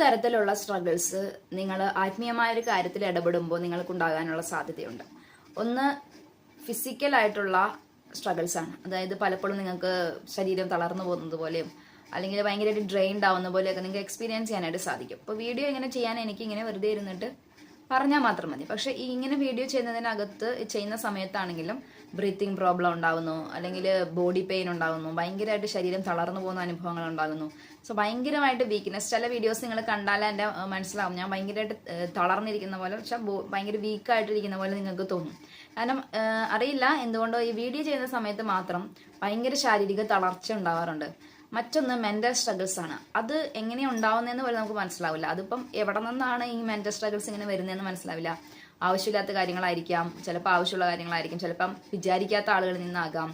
തരത്തിലുള്ള സ്ട്രഗിൾസ് നിങ്ങൾ ആത്മീയമായ ഒരു കാര്യത്തിൽ ഇടപെടുമ്പോൾ നിങ്ങൾക്കുണ്ടാകാനുള്ള സാധ്യതയുണ്ട്. ഒന്ന് ഫിസിക്കലായിട്ടുള്ള സ്ട്രഗിൾസ് ആണ്. അതായത് പലപ്പോഴും നിങ്ങൾക്ക് ശരീരം തളർന്നു പോകുന്നത് പോലെയും അല്ലെങ്കിൽ ഭയങ്കരമായിട്ട് ഡ്രെയിൻഡ് ആവുന്ന പോലെയൊക്കെ നിങ്ങൾക്ക് എക്സ്പീരിയൻസ് ചെയ്യാനായിട്ട് സാധിക്കും. അപ്പോൾ വീഡിയോ ഇങ്ങനെ ചെയ്യാൻ എനിക്ക് ഇങ്ങനെ വെറുതെ ഇരുന്നിട്ട് പറഞ്ഞാൽ മാത്രം മതി. പക്ഷെ ഈ ഇങ്ങനെ വീഡിയോ ചെയ്യുന്നതിനകത്ത് ചെയ്യുന്ന സമയത്താണെങ്കിലും ബ്രീത്തിങ് പ്രോബ്ലം ഉണ്ടാകുന്നു, അല്ലെങ്കിൽ ബോഡി പെയിൻ ഉണ്ടാകുന്നു, ഭയങ്കരമായിട്ട് ശരീരം തളർന്നു പോകുന്ന അനുഭവങ്ങൾ ഉണ്ടാകുന്നു. സോ ഭയങ്കരമായിട്ട് വീക്ക്നെസ്. ചില വീഡിയോസ് നിങ്ങൾ കണ്ടാൽ എൻ്റെ മനസ്സിലാവും ഞാൻ ഭയങ്കരമായിട്ട് തളർന്നിരിക്കുന്ന പോലെ, പക്ഷെ ഭയങ്കര വീക്കായിട്ടിരിക്കുന്ന പോലെ നിങ്ങൾക്ക് തോന്നും. കാരണം അറിയില്ല എന്തുകൊണ്ടോ ഈ വീഡിയോ ചെയ്യുന്ന സമയത്ത് മാത്രം ഭയങ്കര ശാരീരിക തളർച്ച ഉണ്ടാവാറുണ്ട്. മറ്റൊന്ന് മെന്റൽ സ്ട്രഗിൾസ് ആണ്. അത് എങ്ങനെയാണ് ഉണ്ടാവുന്നതെന്ന് പോലും നമുക്ക് മനസ്സിലാവില്ല. അതിപ്പം എവിടെ നിന്നാണ് ഈ മെന്റൽ സ്ട്രഗിൾസ് ഇങ്ങനെ വരുന്നതെന്ന് മനസ്സിലാവില്ല. ആവശ്യമില്ലാത്ത കാര്യങ്ങളായിരിക്കാം, ചിലപ്പോൾ ആവശ്യമുള്ള കാര്യങ്ങളായിരിക്കും, ചിലപ്പം വിചാരിക്കാത്ത ആളുകളിൽ നിന്നാകാം.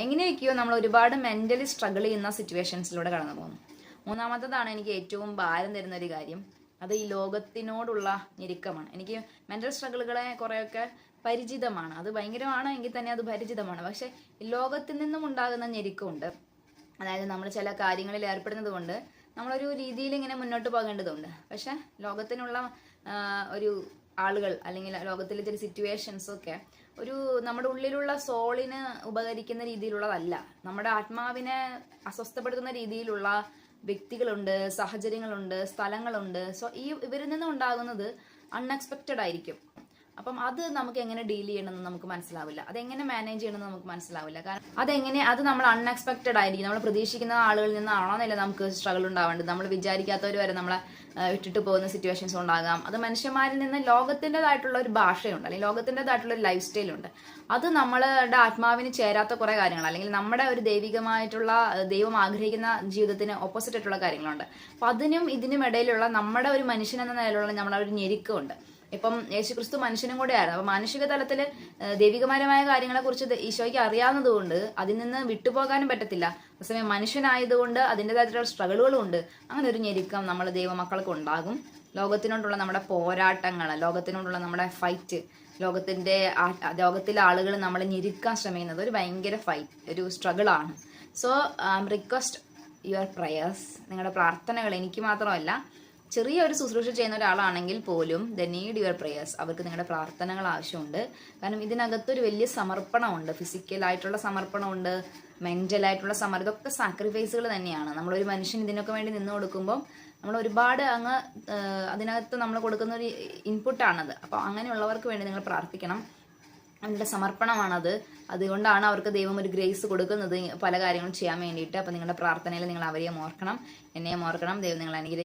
എങ്ങനെയൊക്കെയോ നമ്മൾ ഒരുപാട് മെന്റലി സ്ട്രഗിൾ ചെയ്യുന്ന സിറ്റുവേഷൻസിലൂടെ കടന്നു പോകുന്നു. മൂന്നാമത്തതാണ് എനിക്ക് ഏറ്റവും ഭാരം തരുന്ന ഒരു കാര്യം. അത് ഈ ലോകത്തിനോടുള്ള ഞെരുക്കമാണ്. എനിക്ക് മെന്റൽ സ്ട്രഗിളുകളെ കുറേയൊക്കെ പരിചിതമാണ്. അത് ഭയങ്കരമാണ് എങ്കിൽ തന്നെ അത് പരിചിതമാണ്. പക്ഷെ ലോകത്തിൽ നിന്നും ഉണ്ടാകുന്ന ഞെരുക്കമുണ്ട്. അതായത് നമ്മൾ ചില കാര്യങ്ങളിൽ ഏർപ്പെടുന്നത് കൊണ്ട് നമ്മളൊരു രീതിയിൽ ഇങ്ങനെ മുന്നോട്ട് പോകേണ്ടതുണ്ട്. പക്ഷെ ലോകത്തിനുള്ള ഒരു ആളുകൾ അല്ലെങ്കിൽ ലോകത്തിലെ ചില സിറ്റുവേഷൻസ് ഒക്കെ ഒരു നമ്മുടെ ഉള്ളിലുള്ള സോളിന് ഉപകരിക്കുന്ന രീതിയിലുള്ളതല്ല. നമ്മുടെ ആത്മാവിനെ അസ്വസ്ഥപ്പെടുത്തുന്ന രീതിയിലുള്ള വ്യക്തികളുണ്ട്, സാഹചര്യങ്ങളുണ്ട്, സ്ഥലങ്ങളുണ്ട്. സോ ഇവരിൽ നിന്നും ഉണ്ടാകുന്നത് അൺഎക്സ്പെക്റ്റഡ് ആയിരിക്കും. അപ്പം അത് നമുക്ക് എങ്ങനെ ഡീൽ ചെയ്യണമെന്ന് നമുക്ക് മനസ്സിലാവില്ല. അതെങ്ങനെ മാനേജ് ചെയ്യണമെന്ന് നമുക്ക് മനസ്സിലാവില്ല. കാരണം അത് നമ്മൾ അൺഎക്സ്പെക്റ്റഡ് ആയിരിക്കും. നമ്മൾ പ്രതീക്ഷിക്കുന്ന ആളുകളിൽ നിന്നാണോന്നല്ല നമുക്ക് സ്ട്രഗിൾ ഉണ്ടാവേണ്ടത്. നമ്മൾ വിചാരിക്കാത്തവർ വരെ നമ്മളെ വിട്ടിട്ട് പോകുന്ന സിറ്റുവേഷൻസ് ഉണ്ടാകാം. അത് മനുഷ്യന്മാരിൽ നിന്ന് ലോകത്തിൻ്റെതായിട്ടുള്ള ഒരു ഭാഷയുണ്ട്, അല്ലെങ്കിൽ ലോകത്തിൻ്റെതായിട്ടുള്ള ഒരു ലൈഫ് സ്റ്റൈലുണ്ട്. അത് നമ്മളുടെ ആത്മാവിന് ചേരാത്ത കുറേ കാര്യങ്ങൾ, അല്ലെങ്കിൽ നമ്മുടെ ഒരു ദൈവികമായിട്ടുള്ള ദൈവം ആഗ്രഹിക്കുന്ന ജീവിതത്തിന് ഓപ്പോസിറ്റ് ആയിട്ടുള്ള കാര്യങ്ങളുണ്ട്. അപ്പം അതിനും ഇതിനും ഇടയിലുള്ള നമ്മുടെ ഒരു മനുഷ്യൻ എന്ന നിലയിലുള്ള നമ്മളെ ഒരു ഞെരുക്കമുണ്ട്. ഇപ്പം യേശുക്രിസ്തു മനുഷ്യനും കൂടെ ആയിരുന്നു. അപ്പൊ മാനുഷിക തലത്തിൽ ദൈവികപരമായ കാര്യങ്ങളെ കുറിച്ച് ഈശോയ്ക്ക് അറിയാവുന്നത് കൊണ്ട് അതിൽ നിന്ന് വിട്ടുപോകാനും പറ്റത്തില്ല. അതേസമയം മനുഷ്യനായതുകൊണ്ട് അതിൻ്റെതായിട്ടുള്ള സ്ട്രഗിളുകളും ഉണ്ട്. അങ്ങനെ ഒരു ഞെരുക്കം നമ്മൾ ദൈവമക്കൾക്ക് ഉണ്ടാകും. ലോകത്തിനോടുള്ള നമ്മുടെ പോരാട്ടങ്ങൾ, ലോകത്തിനോടുള്ള നമ്മുടെ ഫൈറ്റ്, ലോകത്തിലെ ആളുകൾ നമ്മളെ ഞെരുക്കാൻ ശ്രമിക്കുന്നത് ഒരു ഭയങ്കര ഒരു സ്ട്രഗിളാണ്. So request your prayers. നിങ്ങളുടെ പ്രാർത്ഥനകൾ, എനിക്ക് മാത്രമല്ല, ചെറിയ ഒരു ശുശ്രൂഷ ചെയ്യുന്ന ഒരാളാണെങ്കിൽ പോലും ദ നീഡ് യുവർ പ്രേയേഴ്സ്. അവർക്ക് നിങ്ങളുടെ പ്രാർത്ഥനകൾ ആവശ്യമുണ്ട്. കാരണം ഇതിനകത്തൊരു വലിയ സമർപ്പണമുണ്ട്. ഫിസിക്കലായിട്ടുള്ള സമർപ്പണമുണ്ട്, മെന്റലായിട്ടുള്ള സമർപ്പണം. ഇതൊക്കെ സാക്രിഫൈസുകൾ തന്നെയാണ്. നമ്മളൊരു മനുഷ്യൻ ഇതിനൊക്കെ വേണ്ടി നിന്ന് കൊടുക്കുമ്പോൾ നമ്മൾ ഒരുപാട് അതിനകത്ത് നമ്മൾ കൊടുക്കുന്ന ഒരു ഇൻപുട്ടാണത്. അപ്പോൾ അങ്ങനെയുള്ളവർക്ക് വേണ്ടി നിങ്ങൾ പ്രാർത്ഥിക്കണം. അവരുടെ സമർപ്പണമാണത്. അതുകൊണ്ടാണ് അവർക്ക് ദൈവം ഒരു ഗ്രേസ് കൊടുക്കുന്നത് പല കാര്യങ്ങളും ചെയ്യാൻ വേണ്ടിയിട്ട്. അപ്പോൾ നിങ്ങളുടെ പ്രാർത്ഥനയിൽ നിങ്ങൾ അവരെയും ഓർക്കണം, എന്നെയും ഓർക്കണം. ദൈവം നിങ്ങൾ അനുഗ്രഹിക്കും.